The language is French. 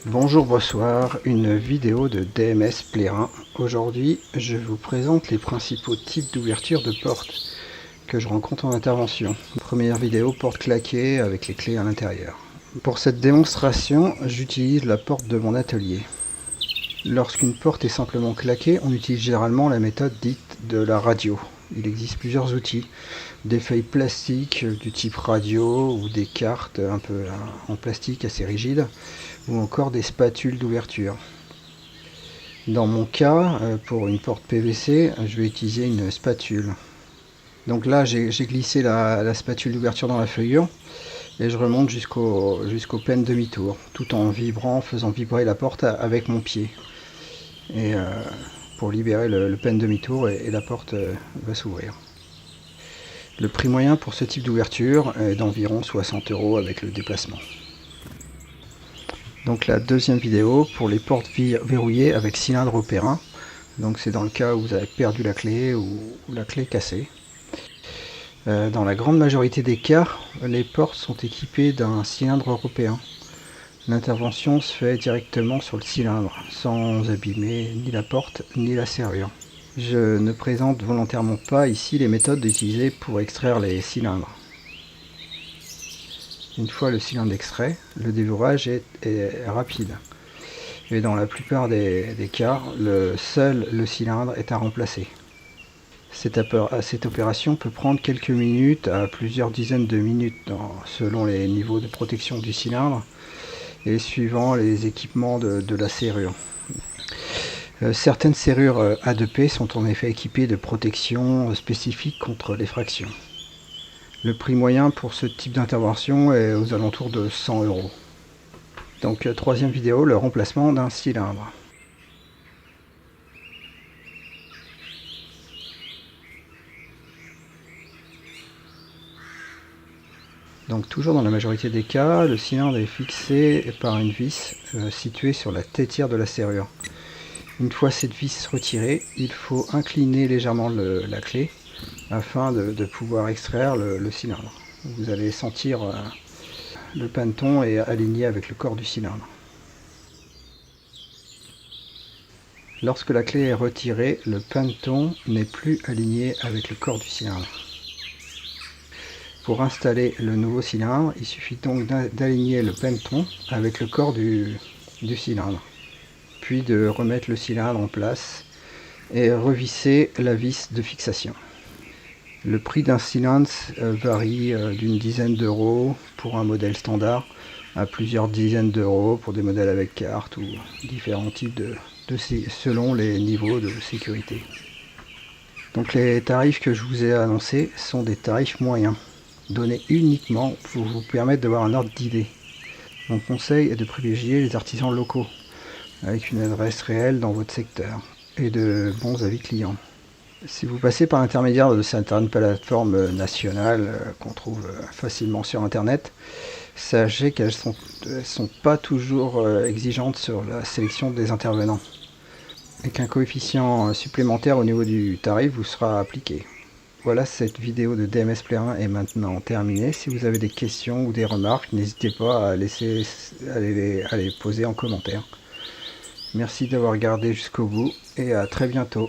Bonjour, bonsoir, une vidéo de DMS Plérin. Aujourd'hui, je vous présente les principaux types d'ouverture de portes que je rencontre en intervention. Première vidéo, porte claquée avec les clés à l'intérieur. Pour cette démonstration, j'utilise la porte de mon atelier. Lorsqu'une porte est simplement claquée, on utilise généralement la méthode dite de la radio. Il existe plusieurs outils, des feuilles plastiques du type radio ou des cartes un peu en plastique assez rigides, ou encore des spatules d'ouverture. Dans mon cas, pour une porte PVC, je vais utiliser une spatule. Donc là, j'ai glissé la spatule d'ouverture dans la feuillure et je remonte jusqu'au pen demi-tour, tout en faisant vibrer la porte avec mon pied. Et pour libérer le pen demi-tour et la porte va s'ouvrir. Le prix moyen pour ce type d'ouverture est d'environ 60 € avec le déplacement. Donc la deuxième vidéo pour les portes verrouillées avec cylindre au périn. Donc c'est dans le cas où vous avez perdu la clé ou la clé cassée. Dans la grande majorité des cas, les portes sont équipées d'un cylindre européen. L'intervention se fait directement sur le cylindre, sans abîmer ni la porte ni la serrure. Je ne présente volontairement pas ici les méthodes utilisées pour extraire les cylindres. Une fois le cylindre extrait, le déverrouillage est rapide. Et dans la plupart des cas, seul le cylindre est à remplacer. Cette opération peut prendre quelques minutes à plusieurs dizaines de minutes selon les niveaux de protection du cylindre et suivant les équipements de la serrure. Certaines serrures A2P sont en effet équipées de protections spécifiques contre l'effraction. Le prix moyen pour ce type d'intervention est aux alentours de 100 €. Donc troisième vidéo, le remplacement d'un cylindre. Donc toujours dans la majorité des cas, le cylindre est fixé par une vis située sur la tétière de la serrure. Une fois cette vis retirée, il faut incliner légèrement la clé afin de pouvoir extraire le cylindre. Vous allez sentir le panneton est aligné avec le corps du cylindre. Lorsque la clé est retirée, le panneton n'est plus aligné avec le corps du cylindre. Pour installer le nouveau cylindre, il suffit donc d'aligner le panneton avec le corps du cylindre, puis de remettre le cylindre en place et revisser la vis de fixation. Le prix d'un cylindre varie d'une dizaine d'euros pour un modèle standard à plusieurs dizaines d'euros pour des modèles avec carte ou différents types selon les niveaux de sécurité. Donc les tarifs que je vous ai annoncés sont des tarifs moyens, donnés uniquement pour vous permettre d'avoir un ordre d'idée. Mon conseil est de privilégier les artisans locaux, avec une adresse réelle dans votre secteur, et de bons avis clients. Si vous passez par l'intermédiaire de certaines plateformes nationales qu'on trouve facilement sur internet, sachez qu'elles sont pas toujours exigeantes sur la sélection des intervenants, et qu'un coefficient supplémentaire au niveau du tarif vous sera appliqué. Voilà, cette vidéo de DMS Plérin est maintenant terminée. Si vous avez des questions ou des remarques, n'hésitez pas à les poser en commentaire. Merci d'avoir regardé jusqu'au bout et à très bientôt.